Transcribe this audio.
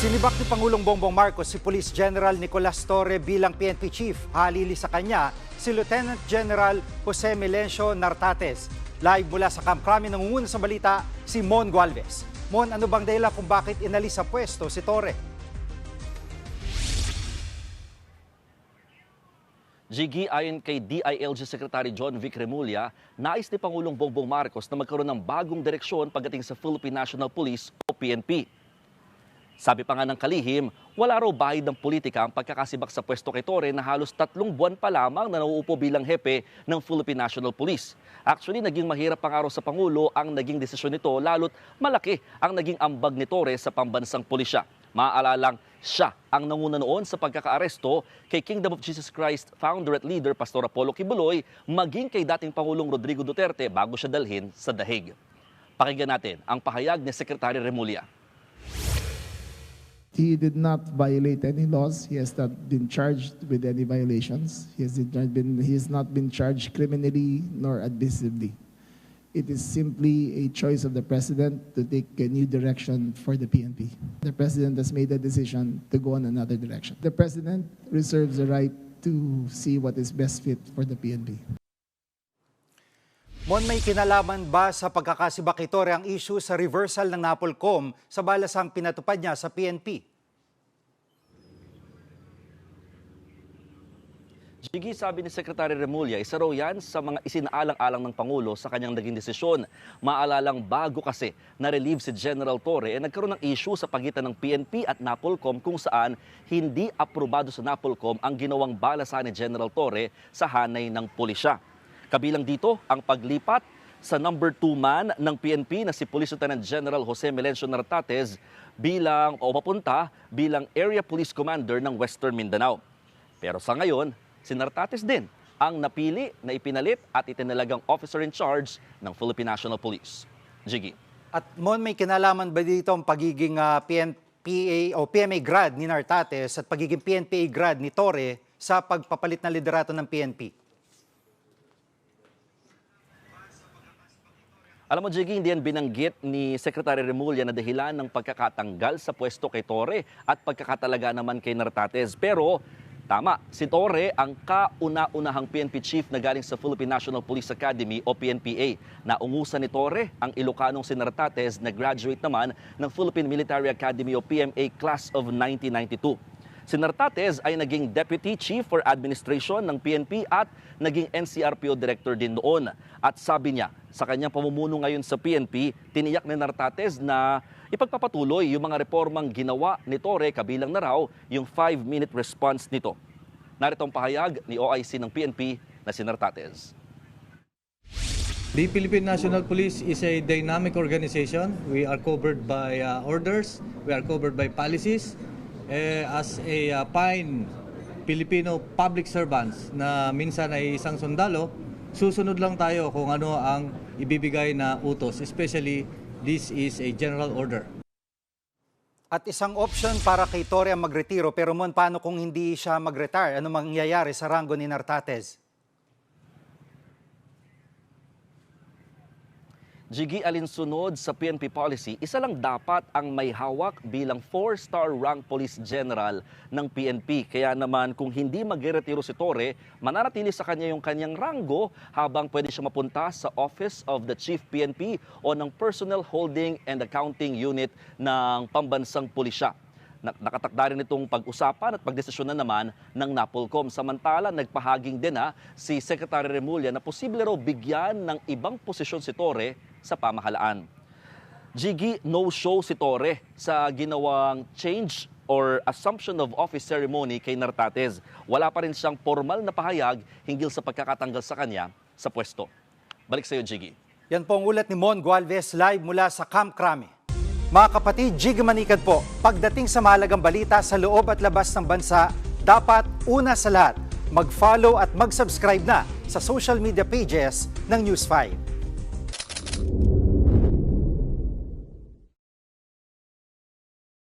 Sinibak ni Pangulong Bongbong Marcos si Police General Nicolas Torre bilang PNP Chief. Halili sa kanya si Lieutenant General Jose Melencio Nartates. Live mula sa Camp Crame, nangunguna sa balita si Mon Gualvez. Mon, ano bang dahilan kung bakit inalis sa pwesto si Torre? Jiggy, ayon kay DILG Secretary John Vic Remulla, nais ni Pangulong Bongbong Marcos na magkaroon ng bagong direksyon pagdating sa Philippine National Police o PNP. Sabi pa nga ng kalihim, wala raw bahid ng politika ang pagkakasibak sa pwesto kay Torre na halos 3 buwan pa lamang na nauupo bilang hepe ng Philippine National Police. Actually, naging mahirap pang araw sa Pangulo ang naging desisyon nito, lalo't malaki ang naging ambag ni Torre sa pambansang pulisya. Maaalalang siya ang nanguna noon sa pagkakaaresto kay Kingdom of Jesus Christ founder at leader Pastor Apollo Kibuloy, maging kay dating Pangulong Rodrigo Duterte bago siya dalhin sa Dahig. Pakinggan natin ang pahayag ni Secretary Remulla. He did not violate any laws. He has not been charged with any violations. He has not been charged criminally nor admissively. It is simply a choice of the President to take a new direction for the PNP. The President has made a decision to go in another direction. The President reserves the right to see what is best fit for the PNP. Mon, may kinalaman ba sa pagkakasibak kay Torre ang issue sa reversal ng NAPOLCOM sa balasang pinatupad niya sa PNP? Jiggy, sabi ni Secretary Remulla, isa raw yan sa mga isinaalang-alang ng Pangulo sa kanyang naging desisyon. Maalalang bago kasi na-relieve si General Torre nagkaroon ng issue sa pagitan ng PNP at NAPOLCOM kung saan hindi aprobado sa NAPOLCOM ang ginawang balasan ni General Torre sa hanay ng pulisya. Kabilang dito ang paglipat sa number 2 man ng PNP na si Police Lieutenant General Jose Melencio Nartates papunta bilang Area Police Commander ng Western Mindanao. Pero sa ngayon, si Nartates din ang napili na ipinalit at itinalagang officer in charge ng Philippine National Police. Jiggy. At Mon, may kinalaman ba dito ang pagiging PNPA o PMA grad ni Nartates at pagiging PNPA grad ni Torre sa pagpapalit ng liderato ng PNP? Alam mo, Jiggy, hindi yan binanggit ni Secretary Remulla na dahilan ng pagkakatanggal sa pwesto kay Torre at pagkakatalaga naman kay Nartates. Pero tama, si Torre ang kauna-unahang PNP chief na galing sa Philippine National Police Academy o PNPA. Naungusan ni Torre ang Ilocanong si Nartates na graduate naman ng Philippine Military Academy o PMA Class of 1992. Si Nartates ay naging Deputy Chief for Administration ng PNP at naging NCRPO Director din noon. At sabi niya, sa kanyang pamumuno ngayon sa PNP, tiniyak ni Nartates na ipagpapatuloy yung mga reformang ginawa ni Torre, kabilang na raw yung 5-minute response nito. Narito ang pahayag ni OIC ng PNP na si Nartates. The Philippine National Police is a dynamic organization. We are covered by orders, we are covered by policies. As a fine Filipino public servants na minsan ay isang sundalo, susunod lang tayo kung ano ang ibibigay na utos. Especially, this is a general order. At isang option para kay Torre ang magretiro, pero Mon, paano kung hindi siya mag-retire? Ano mangyayari sa ranggo ni Nartates? Jiggy, alinsunod sa PNP policy, isa lang dapat ang may hawak bilang 4-star rank police general ng PNP. Kaya naman kung hindi magre-retiro si Torre, mananatili sa kanya yung kanyang ranggo habang pwede siya mapunta sa Office of the Chief PNP o ng Personnel Holding and Accounting Unit ng Pambansang Pulisya. Nakatakda rin itong pag-usapan at pagdesisyonan naman ng NAPOLCOM. Samantala, nagpahaging din si Secretary Remulla na posible raw bigyan ng ibang posisyon si Torre sa pamahalaan. Jiggy, no-show si Torre sa ginawang change or assumption of office ceremony kay Nartates. Wala pa rin siyang formal na pahayag hinggil sa pagkakatanggal sa kanya sa pwesto. Balik sa iyo, Jiggy. Yan po ang ulat ni Mon Gualvez live mula sa Camp Crame. Mga kapatid, Jiggy Manikad po, pagdating sa mahalagang balita sa loob at labas ng bansa, dapat una sa lahat, mag-follow at mag-subscribe na sa social media pages ng News 5.